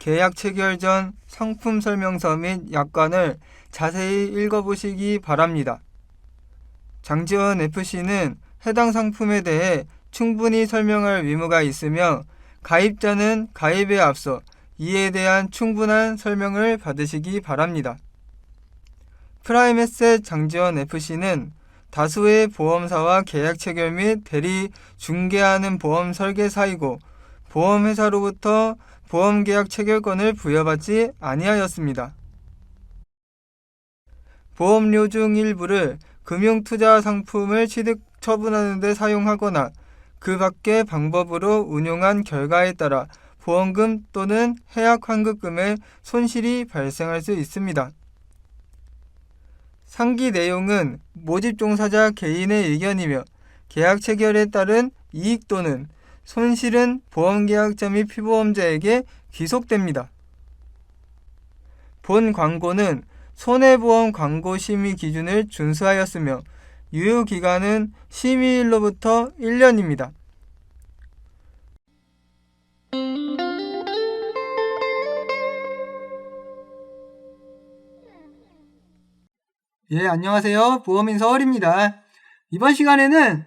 계약 체결 전 상품 설명서 및 약관을 자세히 읽어보시기 바랍니다. 장지원 FC는 해당 상품에 대해 충분히 설명할 의무가 있으며 가입자는 가입에 앞서 이에 대한 충분한 설명을 받으시기 바랍니다. 프라임에셋 장지원 FC는 다수의 보험사와 계약 체결 및 대리 중개하는 보험 설계사이고 보험회사로부터 보험계약 체결권을 부여받지 아니하였습니다. 보험료 중 일부를 금융투자 상품을 취득 처분하는 데 사용하거나 그 밖의 방법으로 운용한 결과에 따라 보험금 또는 해약 환급금의 손실이 발생할 수 있습니다. 상기 내용은 모집 종사자 개인의 의견이며 계약 체결에 따른 이익 또는 손실은 보험계약자 및 피보험자에게 귀속됩니다. 본 광고는 손해보험 광고 심의 기준을 준수하였으며 유효기간은 심의일로부터 1년입니다. 안녕하세요. 보험인 서울입니다. 이번 시간에는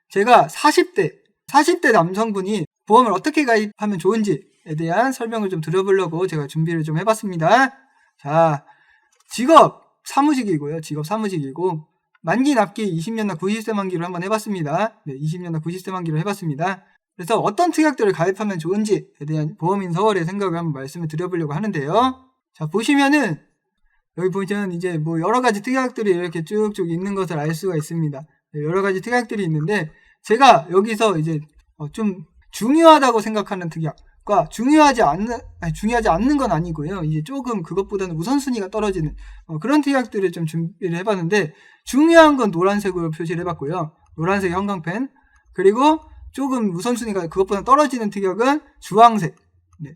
제가 40대 남성분이 보험을 어떻게 가입하면 좋은지에 대한 설명을 좀 드려보려고 제가 준비를 좀 해봤습니다. 자, 직업 사무직이고요. 만기 납기 20년나 90세 만기로 한번 해봤습니다. 20년나 90세 만기로 해봤습니다. 그래서 어떤 특약들을 가입하면 좋은지에 대한 보험인 서울의 생각을 한번 말씀을 드려보려고 하는데요. 자, 보시면은 여기 보시면 이제 뭐 여러 가지 특약들이 이렇게 쭉쭉 있는 것을 알 수가 있습니다. 여러 가지 특약들이 있는데 제가 여기서 이제 좀 중요하다고 생각하는 특약과 중요하지 않는 건 아니고요. 이제 조금 그것보다는 우선순위가 떨어지는 그런 특약들을 좀 준비를 해봤는데 중요한 건 노란색으로 표시를 해봤고요. 노란색 형광펜 그리고 조금 우선순위가 그것보다 떨어지는 특약은 주황색.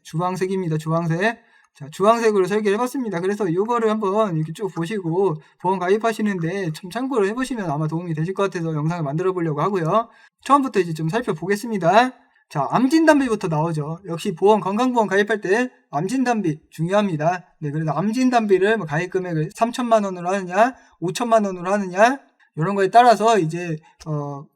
주황색입니다. 주황색. 자, 주황색으로 설계를 해봤습니다. 그래서 이거를 한번 이렇게 쭉 보시고 보험 가입하시는데 좀 참고를 해보시면 아마 도움이 되실 것 같아서 영상을 만들어 보려고 하고요. 처음부터 이제 좀 살펴보겠습니다. 자, 암진단비부터 나오죠. 역시 건강보험 가입할 때 암진단비 중요합니다. 그래서 암진단비를 가입 금액을 3천만 원으로 하느냐, 5천만 원으로 하느냐 이런 거에 따라서 이제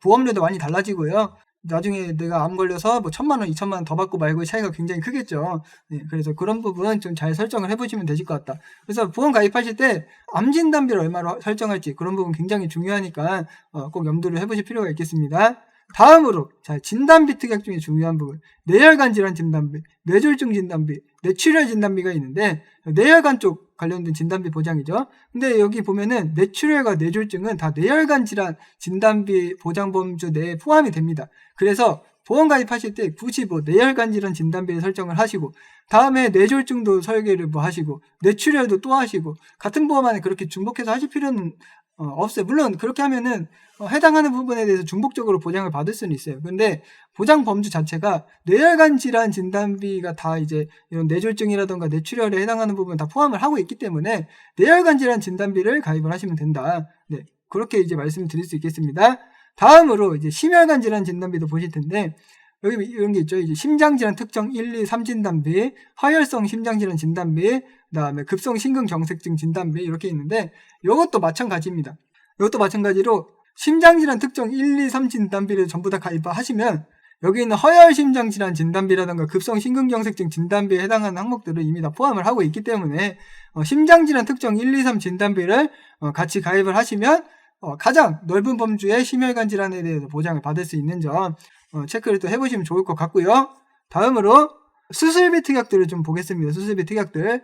보험료도 많이 달라지고요. 나중에 내가 암 걸려서 뭐 1,000만 원, 2,000만 원 더 받고 말고의 차이가 굉장히 크겠죠. 그래서 그런 부분 좀 잘 설정을 해보시면 되실 것 같다. 그래서 보험 가입하실 때 암진단비를 얼마로 설정할지 그런 부분 굉장히 중요하니까 꼭 염두를 해보실 필요가 있겠습니다. 다음으로 자, 진단비 특약 중에 중요한 부분 뇌혈관 질환 진단비, 뇌졸중 진단비, 뇌출혈 진단비가 있는데 뇌혈관 쪽 관련된 진단비 보장이죠. 근데 여기 보면은 뇌출혈과 뇌졸중은 다 뇌혈관 질환 진단비 보장범주 내에 포함이 됩니다. 그래서 보험 가입하실 때 굳이 뭐 뇌혈관 질환 진단비를 설정을 하시고 다음에 뇌졸중도 설계를 뭐 하시고 뇌출혈도 또 하시고 같은 보험 안에 그렇게 중복해서 하실 필요는 없어요. 물론 그렇게 하면은 해당하는 부분에 대해서 중복적으로 보장을 받을 수는 있어요. 근데 보장 범주 자체가 뇌혈관 질환 진단비가 다 이제 이런 뇌졸중이라던가 뇌출혈에 해당하는 부분 다 포함을 하고 있기 때문에 뇌혈관 질환 진단비를 가입을 하시면 된다. 그렇게 이제 말씀을 드릴 수 있겠습니다. 다음으로 이제 심혈관 질환 진단비도 보실 텐데 여기 이런 게 있죠. 이제 심장질환 특정 1, 2, 3 진단비, 화열성 심장질환 진단비, 그다음에 급성 심근경색증 진단비 이렇게 있는데 이것도 마찬가지입니다. 이것도 마찬가지로 심장질환 특정 1, 2, 3 진단비를 전부 다 가입하시면 여기 있는 허혈심장질환 진단비라든가 급성 심근경색증 진단비에 해당하는 항목들을 이미 다 포함을 하고 있기 때문에 심장질환 특정 1, 2, 3 진단비를 같이 가입을 하시면 가장 넓은 범주의 심혈관 질환에 대해서 보장을 받을 수 있는 점 체크를 또 해보시면 좋을 것 같고요. 다음으로 수술비 특약들을 좀 보겠습니다. 수술비 특약들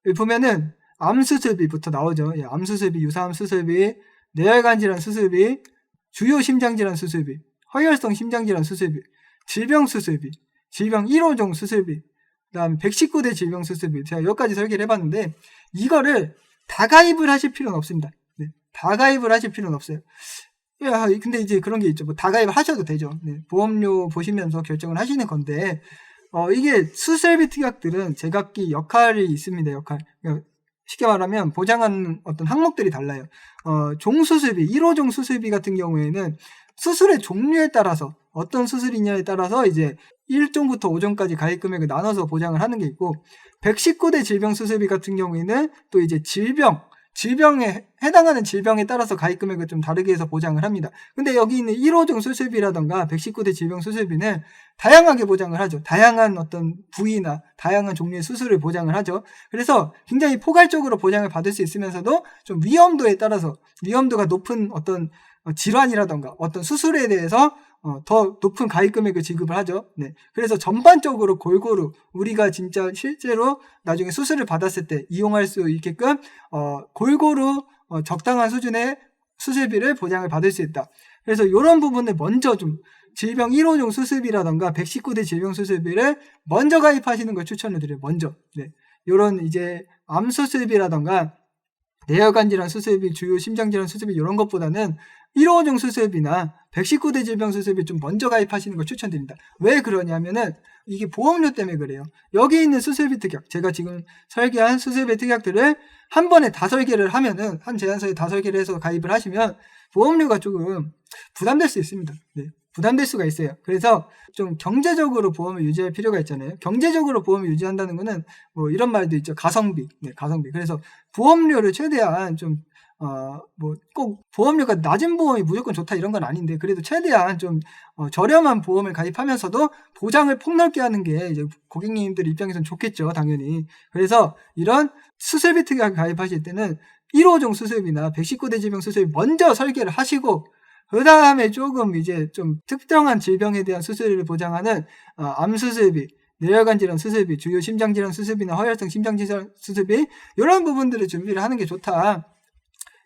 여기 보면은 암수술비부터 나오죠. 암수술비, 유사암 수술비, 뇌혈관 질환 수술비, 주요 심장질환 수술비, 허혈성 심장질환 수술비, 질병 수술비, 질병 1호종 수술비, 그 다음 119대 질병 수술비 제가 여기까지 설계를 해봤는데 이거를 다 가입을 하실 필요는 없습니다. 다 가입을 하실 필요는 없어요. 근데 이제 그런 게 있죠. 뭐 다 가입을 하셔도 되죠. 보험료 보시면서 결정을 하시는 건데 이게 수술비 특약들은 제각기 역할이 있습니다. 그러니까 쉽게 말하면 보장하는 어떤 항목들이 달라요. 종수술비, 1호종 수술비 같은 경우에는 수술의 종류에 따라서 어떤 수술이냐에 따라서 이제 1종부터 5종까지 가입 금액을 나눠서 보장을 하는 게 있고 119대 질병 수술비 같은 경우에는 또 이제 질병에 해당하는 질병에 따라서 가입 금액을 좀 다르게 해서 보장을 합니다. 근데 여기 있는 1호종 수술비라던가 119대 질병 수술비는 다양하게 보장을 하죠. 다양한 어떤 부위나 다양한 종류의 수술을 보장을 하죠. 그래서 굉장히 포괄적으로 보장을 받을 수 있으면서도 좀 위험도에 따라서 위험도가 높은 어떤 질환이라던가 어떤 수술에 대해서 더 높은 가입 금액을 지급을 하죠. 네. 그래서 전반적으로 골고루 우리가 진짜 실제로 나중에 수술을 받았을 때 이용할 수 있게끔 골고루 적당한 수준의 수술비를 보장을 받을 수 있다. 그래서 이런 부분을 먼저 좀 질병 1호종 수술비라던가 119대 질병 수술비를 먼저 가입하시는 걸 추천을 드려요. 먼저. 네. 이런 이제 암 수술비라던가 뇌혈관 질환 수술비, 주요 심장 질환 수술비 이런 것보다는 1호종 수술비나 119대 질병 수술비 좀 먼저 가입하시는 걸 추천드립니다. 왜 그러냐면은 이게 보험료 때문에 그래요. 여기 있는 수술비 특약, 제가 지금 설계한 수술비 특약들을 한 번에 다 설계를 하면은 한 제안서에 다 설계를 해서 가입을 하시면 보험료가 조금 부담될 수 있습니다. 네. 부담될 수가 있어요. 그래서 좀 경제적으로 보험을 유지할 필요가 있잖아요. 경제적으로 보험을 유지한다는 거는 뭐 이런 말도 있죠. 가성비. 네, 가성비. 그래서 보험료를 최대한 좀 뭐 꼭 보험료가 낮은 보험이 무조건 좋다 이런 건 아닌데 그래도 최대한 좀 저렴한 보험을 가입하면서도 보장을 폭넓게 하는 게 이제 고객님들 입장에서는 좋겠죠, 당연히. 그래서 이런 수술비 특약 가입하실 때는 1호종 수술비나 119대 질병 수술비 먼저 설계를 하시고 그 다음에 조금 이제 좀 특정한 질병에 대한 수술을 보장하는 암 수술비, 뇌혈관 질환 수술비, 주요 심장 질환 수술비나 허혈성 심장 질환 수술비 이런 부분들을 준비를 하는 게 좋다.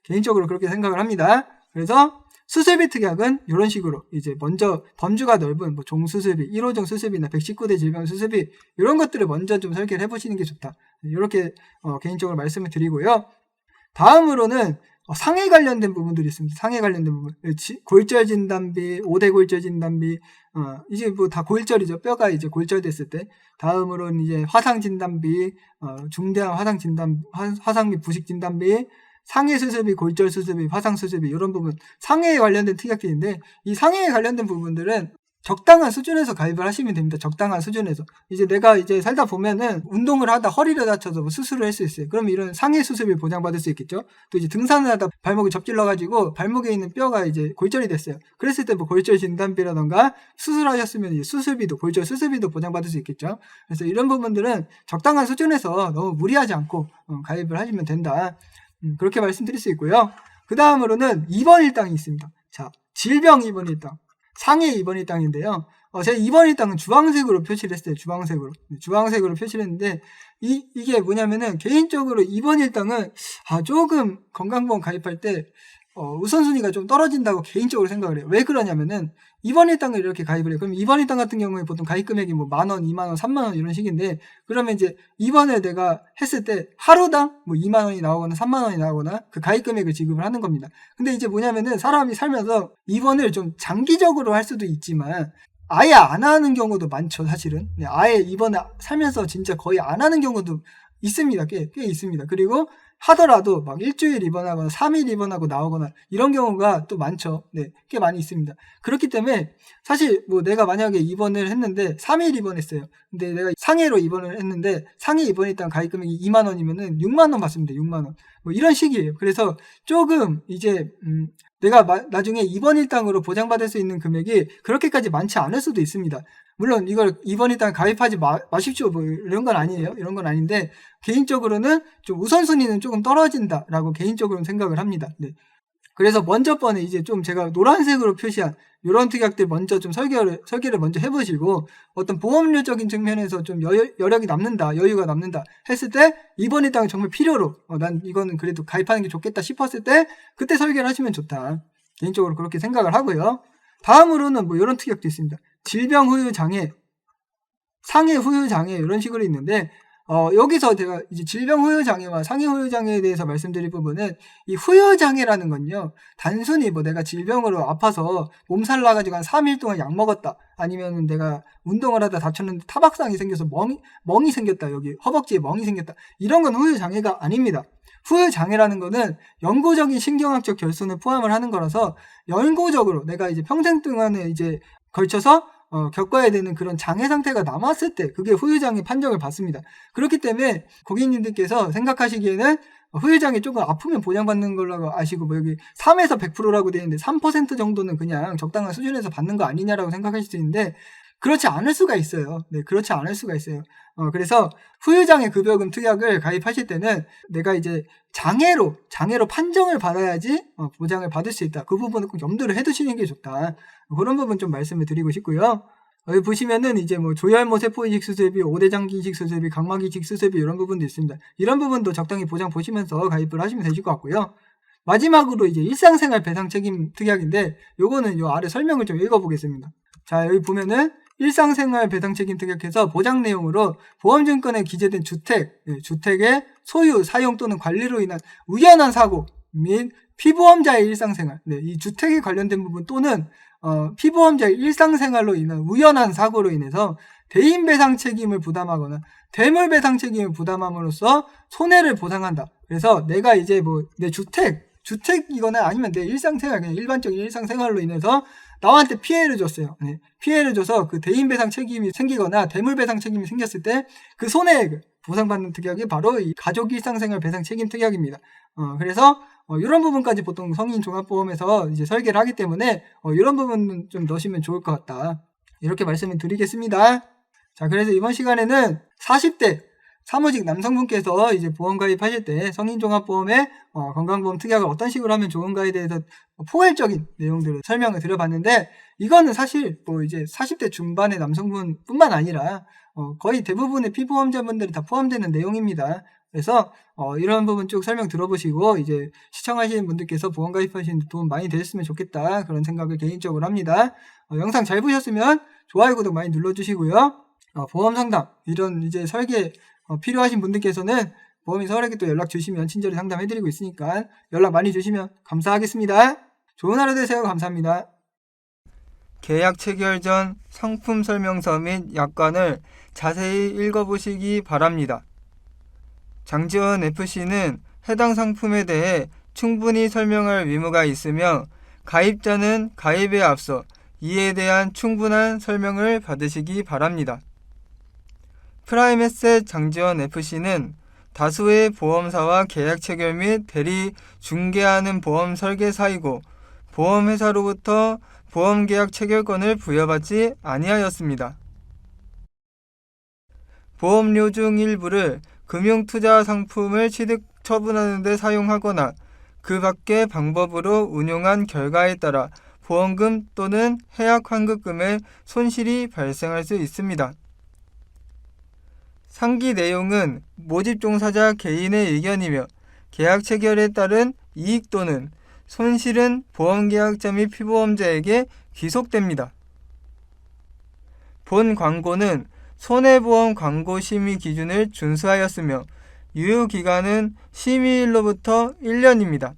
개인적으로 그렇게 생각을 합니다. 그래서 수술비 특약은 이런 식으로 이제 먼저 범주가 넓은 뭐 종수술비, 1호종 수술비나 119대 질병 수술비 이런 것들을 먼저 좀 설계를 해보시는 게 좋다. 이렇게 개인적으로 말씀을 드리고요. 다음으로는 상해 관련된 부분들이 있습니다. 상해 관련된 부분. 골절 진단비, 5대 골절 진단비, 이제 뭐 다 골절이죠. 뼈가 이제 골절됐을 때. 다음으로는 이제 화상 진단비, 중대한 화상 진단, 화상 및 부식 진단비, 상해 수술비, 골절 수술비, 화상 수술비 이런 부분 상해에 관련된 특약들인데 이 상해에 관련된 부분들은 적당한 수준에서 가입을 하시면 됩니다. 적당한 수준에서. 이제 내가 이제 살다 보면은 운동을 하다 허리를 다쳐서 뭐 수술을 할 수 있어요. 그럼 이런 상해 수술비 보장받을 수 있겠죠. 또 이제 등산을 하다 발목이 접질러가지고 발목에 있는 뼈가 이제 골절이 됐어요. 그랬을 때 뭐 골절 진단비라던가 수술하셨으면 이제 수술비도 골절 수술비도 보장받을 수 있겠죠. 그래서 이런 부분들은 적당한 수준에서 너무 무리하지 않고 가입을 하시면 된다. 그렇게 말씀드릴 수 있고요. 그 다음으로는 2번 일당이 있습니다. 자, 질병 2번 일당, 상해 2번 일당인데요. 제가 2번 일당은 주황색으로 표시를 했어요. 주황색으로 표시를 했는데 이게 뭐냐면은 개인적으로 2번 일당은 조금 건강보험 가입할 때 우선순위가 좀 떨어진다고 개인적으로 생각을 해요. 왜 그러냐면은 2번 일당을 이렇게 가입을 해요. 그럼 2번 일당 같은 경우에 보통 가입 금액이 뭐 10,000원, 20,000원, 30,000원 이런 식인데 그러면 이제 2번을 내가 했을 때 하루당 뭐 20,000원이 나오거나 30,000원이 나오거나 그 가입 금액을 지급을 하는 겁니다. 근데 이제 뭐냐면은 사람이 살면서 2번을 좀 장기적으로 할 수도 있지만 아예 안 하는 경우도 많죠, 사실은. 네, 아예 2번을 살면서 진짜 거의 안 하는 경우도 있습니다. 꽤 있습니다. 그리고 하더라도 막 일주일 입원하거나 3일 입원하고 나오거나 이런 경우가 또 많죠. 네, 꽤 많이 있습니다. 그렇기 때문에 사실 뭐 내가 만약에 입원을 했는데 3일 입원했어요. 근데 내가 상해로 입원을 했는데 상해 입원에 일단 가입 금액이 2만 원이면은 6만 원 받습니다. 6만 원. 뭐 이런 식이에요. 그래서 조금 이제 내가 나중에 입원 일당으로 보장받을 수 있는 금액이 그렇게까지 많지 않을 수도 있습니다. 물론 이걸 입원 일당 가입하지 마십시오 뭐 이런 건 아니에요. 이런 건 아닌데 개인적으로는 좀 우선순위는 조금 떨어진다라고 개인적으로는 생각을 합니다. 네. 그래서 먼저 번에 이제 좀 제가 노란색으로 표시한 이런 특약들 먼저 좀 설계를 먼저 해보시고 어떤 보험료적인 측면에서 좀 여력이 남는다, 여유가 남는다 했을 때 입원 일당이 정말 필요로 난 이거는 그래도 가입하는 게 좋겠다 싶었을 때 그때 설계를 하시면 좋다. 개인적으로 그렇게 생각을 하고요. 다음으로는 뭐 이런 특약도 있습니다. 질병 후유 장애, 상해 후유 장애 이런 식으로 있는데 여기서 제가 이제 질병 후유 장애와 상해 후유 장애에 대해서 말씀드릴 부분은 이 후유 장애라는 건요. 단순히 뭐 내가 질병으로 아파서 몸살 나가지고 한 3일 동안 약 먹었다. 아니면 내가 운동을 하다 다쳤는데 타박상이 생겨서 멍이 생겼다. 여기 허벅지에 멍이 생겼다. 이런 건 후유 장애가 아닙니다. 후유 장애라는 거는 영구적인 신경학적 결손을 포함을 하는 거라서 영구적으로 내가 이제 평생 동안에 이제 걸쳐서 겪어야 되는 그런 장애 상태가 남았을 때 그게 후유장애 판정을 받습니다. 그렇기 때문에 고객님들께서 생각하시기에는 후유장애 조금 아프면 보장받는 걸로 아시고 뭐 여기 3에서 100%라고 되어 있는데 3% 정도는 그냥 적당한 수준에서 받는 거 아니냐라고 생각하실 수 있는데 그렇지 않을 수가 있어요. 네, 그렇지 않을 수가 있어요. 그래서 후유장애 급여금 특약을 가입하실 때는 내가 이제 장애로 판정을 받아야지 보장을 받을 수 있다. 그 부분을 꼭 염두를 해두시는 게 좋다. 그런 부분 좀 말씀을 드리고 싶고요. 여기 보시면은 이제 뭐 조혈모 세포 이식 수술비, 5대 장기 이식 수술비, 각막 이식 수술비 이런 부분도 있습니다. 이런 부분도 적당히 보장 보시면서 가입을 하시면 되실 것 같고요. 마지막으로 이제 일상생활 배상 책임 특약인데 요거는 요 아래 설명을 좀 읽어보겠습니다. 자, 여기 보면은 일상생활 배상 책임 특약에서 보장 내용으로 보험증권에 기재된 주택의 소유, 사용 또는 관리로 인한 우연한 사고 및 피보험자의 일상생활, 이 주택에 관련된 부분 또는 피보험자의 일상생활로 인한 우연한 사고로 인해서 대인배상 책임을 부담하거나 대물배상 책임을 부담함으로써 손해를 보상한다. 그래서 내가 이제 뭐 내 주택이거나 아니면 내 일상생활, 그냥 일반적인 일상생활로 인해서 나한테 피해를 줬어요. 피해를 줘서 그 대인배상 책임이 생기거나 대물배상 책임이 생겼을 때 그 손해액을 보상받는 특약이 바로 이 가족 일상생활 배상 책임 특약입니다. 그래서 이런 부분까지 보통 성인 종합보험에서 이제 설계를 하기 때문에 이런 부분은 좀 넣으시면 좋을 것 같다. 이렇게 말씀을 드리겠습니다. 자, 그래서 이번 시간에는 40대 사무직 남성분께서 이제 보험 가입하실 때 성인종합보험의 건강보험 특약을 어떤 식으로 하면 좋은가에 대해서 포괄적인 내용들을 설명을 드려봤는데 이거는 사실 뭐 이제 40대 중반의 남성분뿐만 아니라 거의 대부분의 피보험자분들이 다 포함되는 내용입니다. 그래서 이런 부분 쭉 설명 들어보시고 이제 시청하시는 분들께서 보험 가입하시는 데 도움 많이 되셨으면 좋겠다 그런 생각을 개인적으로 합니다. 영상 잘 보셨으면 좋아요 구독 많이 눌러주시고요. 보험 상담 이런 이제 설계 필요하신 분들께서는 보험인서울에게 또 연락 주시면 친절히 상담해드리고 있으니까 연락 많이 주시면 감사하겠습니다. 좋은 하루 되세요. 감사합니다. 계약 체결 전 상품 설명서 및 약관을 자세히 읽어보시기 바랍니다. 장지원 FC는 해당 상품에 대해 충분히 설명할 의무가 있으며 가입자는 가입에 앞서 이에 대한 충분한 설명을 받으시기 바랍니다. 프라임에셋 장지원 FC는 다수의 보험사와 계약 체결 및 대리 중개하는 보험 설계사이고 보험회사로부터 보험계약 체결권을 부여받지 아니하였습니다. 보험료 중 일부를 금융투자 상품을 취득 처분하는 데 사용하거나 그 밖의 방법으로 운용한 결과에 따라 보험금 또는 해약 환급금의 손실이 발생할 수 있습니다. 상기 내용은 모집 종사자 개인의 의견이며 계약 체결에 따른 이익 또는 손실은 보험계약자 및 피보험자에게 귀속됩니다. 본 광고는 손해보험 광고 심의 기준을 준수하였으며 유효기간은 심의일로부터 1년입니다.